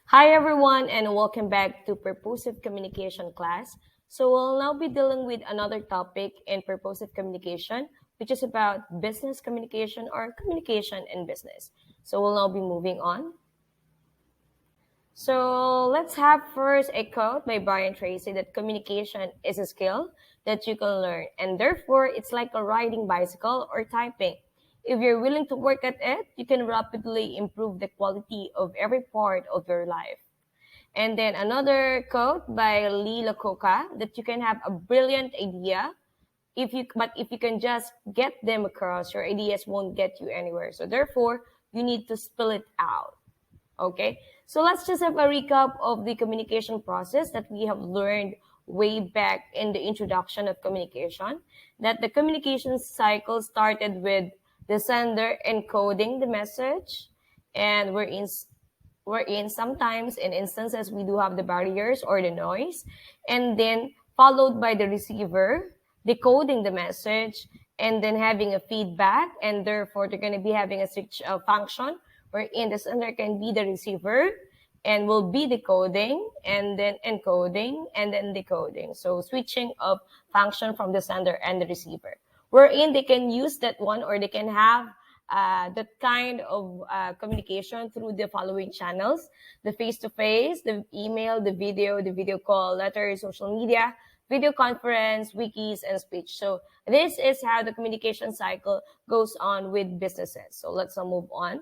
Hi everyone and welcome back to Purposive Communication class. So we'll now be dealing with another topic in purposive communication, which is about business communication or communication in business. So we'll now be moving on. So let's have first a quote by Brian Tracy that communication is a skill that you can learn, and therefore it's like a riding bicycle or typing. If you're willing to work at it, you can rapidly improve the quality of every part of your life. And then another quote by Lee Iacocca that you can have a brilliant idea if you can just get them across, your ideas won't get you anywhere. So therefore, you need to spill it out. Okay, so let's just have a recap of the communication process that we have learned way back in the introduction of communication. That the communication cycle started with the sender encoding the message, and wherein sometimes in instances we do have the barriers or the noise, and then followed by the receiver decoding the message and then having a feedback, and therefore they're going to be having a switch function wherein the sender can be the receiver and will be decoding and then encoding and then decoding. So switching of function from the sender and the receiver, wherein they can use that one or they can have that kind of communication through the following channels: the face-to-face, the email, the video call, letters, social media, video conference, wikis, and speech. So this is how the communication cycle goes on with businesses. So let's now move on.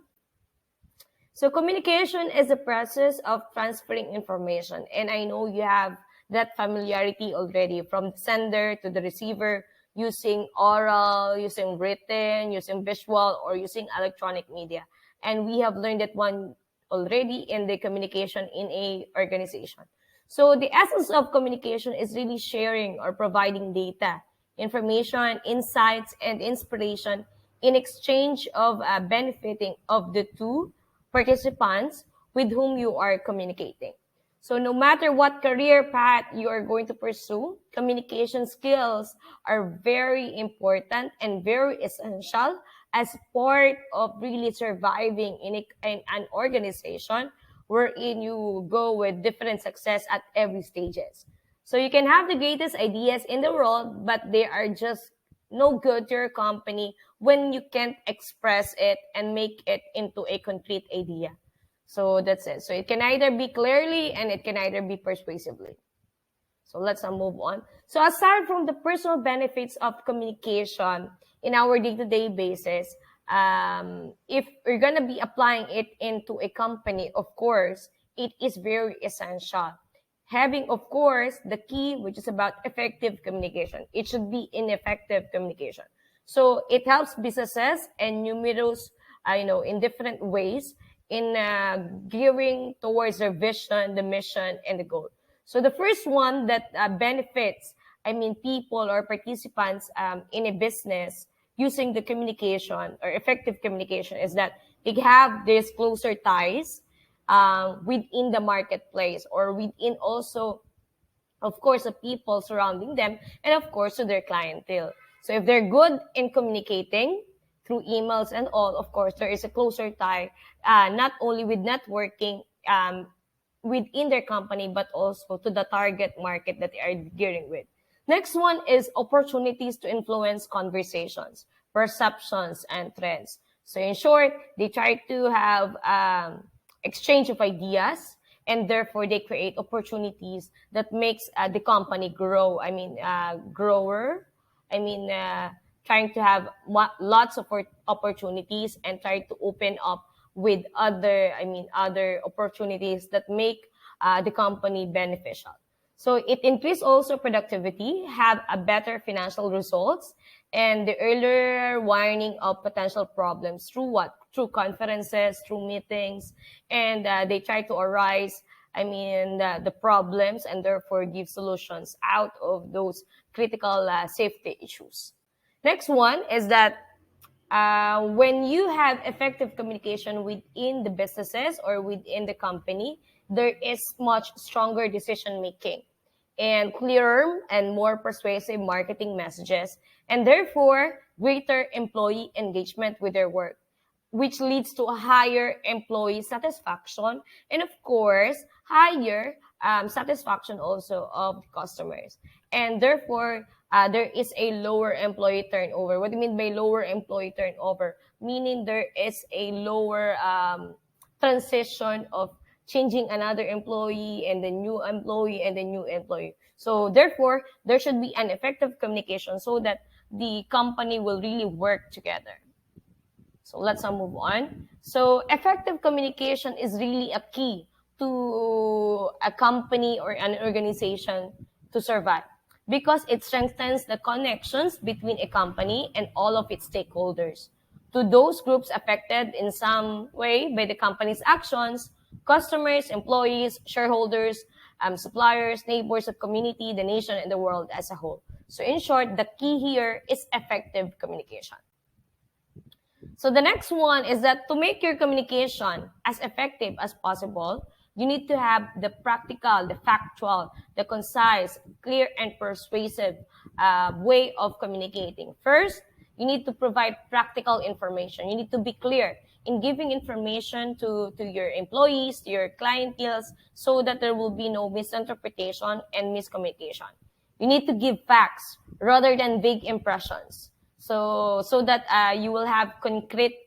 So communication is a process of transferring information. And I know you have that familiarity already, from the sender to the receiver, using oral, using written, using visual, or using electronic media. And we have learned that one already in the communication in a organization. So the essence of communication is really sharing or providing data, information, insights, and inspiration in exchange of benefiting of the two participants with whom you are communicating. So no matter what career path you are going to pursue, communication skills are very important and very essential as part of really surviving in an organization wherein you go with different success at every stages. So you can have the greatest ideas in the world, but they are just no good to your company when you can't express it and make it into a concrete idea. So that's it. So it can either be clearly and it can either be persuasively. So let's now move on. So aside from the personal benefits of communication in our day-to-day basis, if we're going to be applying it into a company, of course, it is very essential. Having, of course, the key, which is about effective communication. It should be in effective communication. So it helps businesses and numerous, in different ways in gearing towards their vision, the mission, and the goal. So the first one that benefits, people or participants in a business using the communication or effective communication is that they have these closer ties within the marketplace or within also, of course, the people surrounding them, and of course to their clientele. So if they're good in communicating through emails and all, of course, there is a closer tie, not only with networking within their company, but also to the target market that they are gearing with. Next one is opportunities to influence conversations, perceptions, and trends. So in short, they try to have exchange of ideas, and therefore they create opportunities that makes the company grow. Grower. I mean, trying to have lots of opportunities and try to open up with other opportunities that make the company beneficial. So it increase also productivity, have a better financial results, and the earlier warning of potential problems through what? Through conferences, through meetings, and they try to arise, the problems and therefore give solutions out of those critical safety issues. Next one is that when you have effective communication within the businesses or within the company, there is much stronger decision making and clearer and more persuasive marketing messages, and therefore greater employee engagement with their work. which leads to a higher employee satisfaction, and of course, higher satisfaction also of customers. And therefore, there is a lower employee turnover. What do you mean by lower employee turnover? Meaning there is a lower transition of changing another employee and the new employee and the new employee. So therefore, there should be an effective communication so that the company will really work together. So let's now move on. So effective communication is really a key to a company or an organization to survive because it strengthens the connections between a company and all of its stakeholders. To those groups affected in some way by the company's actions, customers, employees, shareholders, suppliers, neighbors of community, the nation, and the world as a whole. So in short, the key here is effective communication. So the next one is that to make your communication as effective as possible, you need to have the practical, the factual, the concise, clear, and persuasive way of communicating. First, you need to provide practical information. You need to be clear in giving information to your employees, to your clienteles, so that there will be no misinterpretation and miscommunication. You need to give facts rather than vague impressions. So that you will have concrete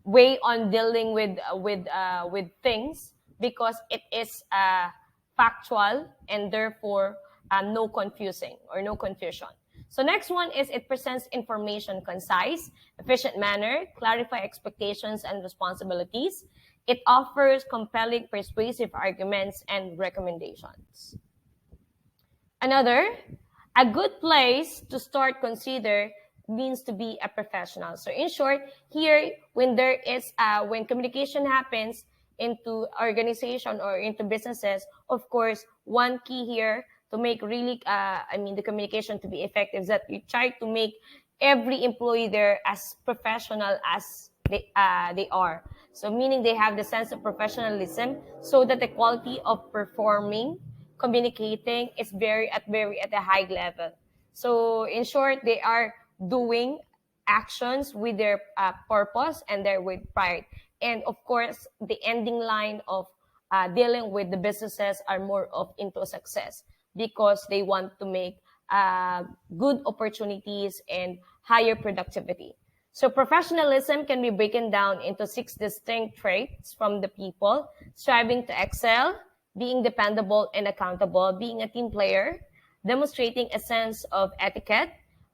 way on dealing with things because it is factual and therefore no confusing or no confusion. So next one is it presents information concise, efficient manner, clarify expectations and responsibilities. It offers compelling, persuasive arguments and recommendations. Another, a good place to start consider means to be a professional. So in short, here when there is when communication happens into organization or into businesses, of course, one key here to make really the communication to be effective is that you try to make every employee there as professional as they are. So meaning they have the sense of professionalism so that the quality of performing, communicating is very at a high level. So in short, they are doing actions with their purpose and their with pride. And of course, the ending line of dealing with the businesses are more of into success because they want to make good opportunities and higher productivity. So professionalism can be broken down into 6 distinct traits from the people: striving to excel, being dependable and accountable, being a team player, demonstrating a sense of etiquette,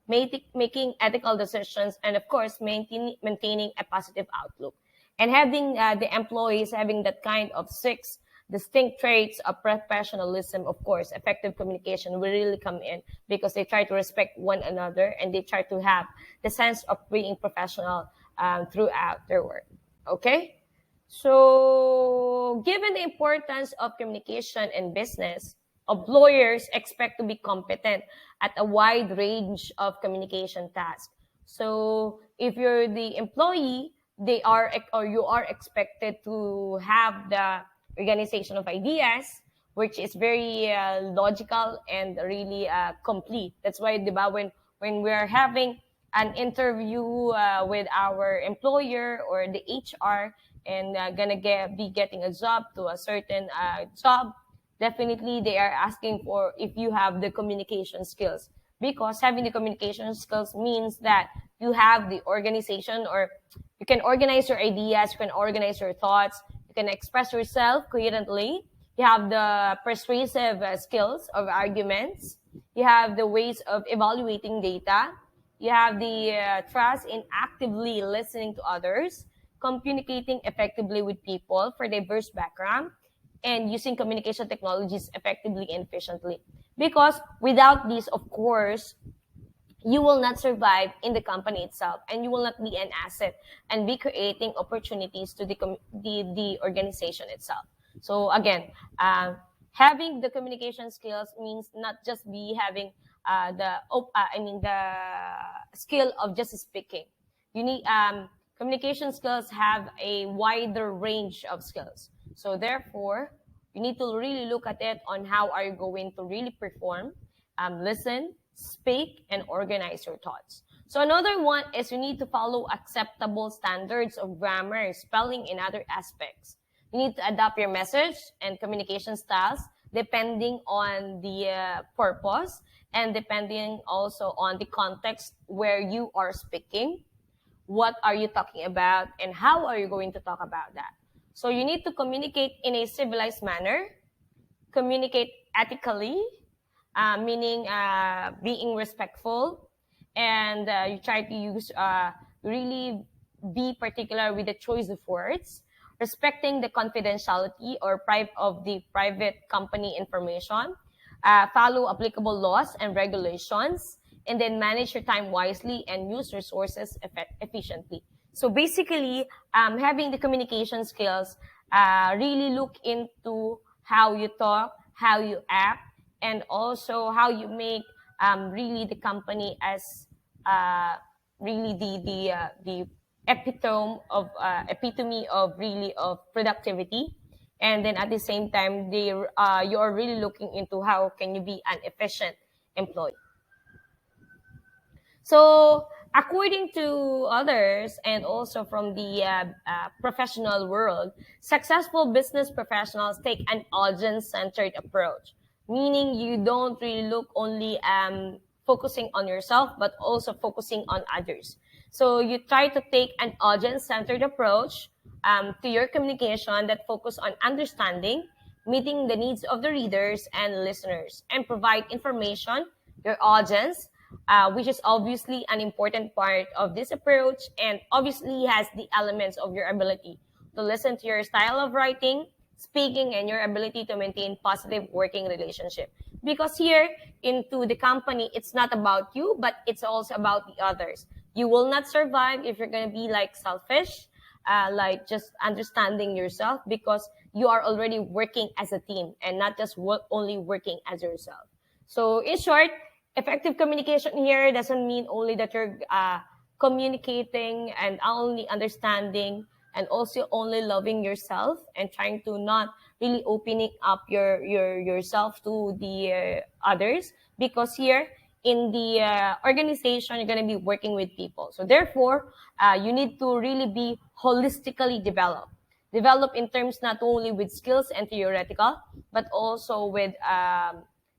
making ethical decisions, and of course, maintaining a positive outlook. And having the employees having that kind of 6 distinct traits of professionalism, of course, effective communication will really come in because they try to respect one another and they try to have the sense of being professional throughout their work. Okay? So, given the importance of communication in business, employers expect to be competent at a wide range of communication tasks. So, if you're the employee, you are expected to have the organization of ideas, which is very logical and really complete. That's why, diba, when we are having an interview with our employer or the HR and be getting a job to a certain job, definitely they are asking for if you have the communication skills, because having the communication skills means that you have the organization, or you can organize your ideas, you can organize your thoughts, you can express yourself coherently, you have the persuasive skills of arguments, you have the ways of evaluating data, you have the trust in actively listening to others, communicating effectively with people for diverse background, and using communication technologies effectively and efficiently. Because without these, of course, you will not survive in the company itself, and you will not be an asset and be creating opportunities to the organization itself. So again, having the communication skills means not just be having the skill of just speaking. You need communication skills have a wider range of skills. So therefore, you need to really look at it on how are you going to really perform, listen, speak, and organize your thoughts. So another one is you need to follow acceptable standards of grammar, spelling, and other aspects. You need to adapt your message and communication styles depending on the purpose and depending also on the context where you are speaking. What are you talking about and how are you going to talk about that? So you need to communicate in a civilized manner, communicate ethically, meaning being respectful, and you try to use really be particular with the choice of words, respecting the confidentiality or of the private company information, follow applicable laws and regulations, and then manage your time wisely and use resources efficiently. So basically, having the communication skills, really look into how you talk, how you act, and also how you make really the company as uh, really the epitome of really of productivity, and then at the same time you are really looking into how can you be an efficient employee. So, according to others and also from the professional world, successful business professionals take an audience centered approach, meaning you don't really look only focusing on yourself, but also focusing on others. So, you try to take an audience centered approach to your communication that focus on understanding, meeting the needs of the readers and listeners, and provide information your audience, which is obviously an important part of this approach and obviously has the elements of your ability to listen to your style of writing, speaking, and your ability to maintain positive working relationship. Because here into the company, it's not about you, but it's also about the others. You will not survive if you're going to be like selfish, like just understanding yourself, because you are already working as a team and not just only working as yourself. So in short, effective communication here doesn't mean only that you're communicating and only understanding and also only loving yourself and trying to not really opening up yourself to the others, because here in the organization you're going to be working with people, so therefore you need to really be holistically develop in terms not only with skills and theoretical, but also with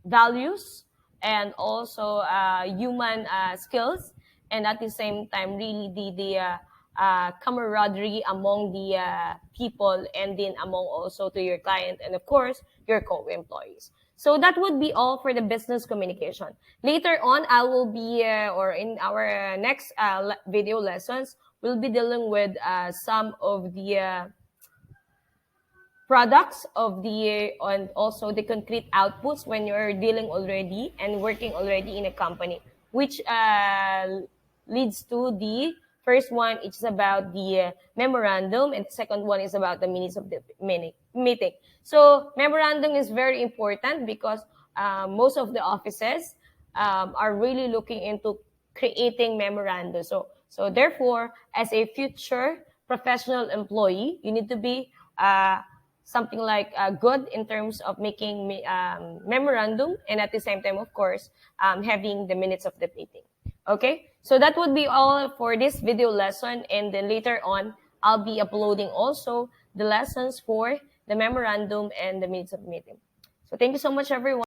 values and also human skills, and at the same time really the camaraderie among the people, and then among also to your client and of course your co-employees. So that would be all for the business communication. Later on, I will be or in our next video lessons, we'll be dealing with some of the products of the and also the concrete outputs when you're dealing already and working already in a company, which leads to the first one. It's about the memorandum, and the second one is about the minutes of the meeting. So memorandum is very important because most of the offices are really looking into creating memorandum. So therefore, as a future professional employee, you need to be something like good in terms of making memorandum, and at the same time, of course, having the minutes of the meeting. Okay, so that would be all for this video lesson, and then later on, I'll be uploading also the lessons for the memorandum and the minutes of the meeting. So thank you so much, everyone.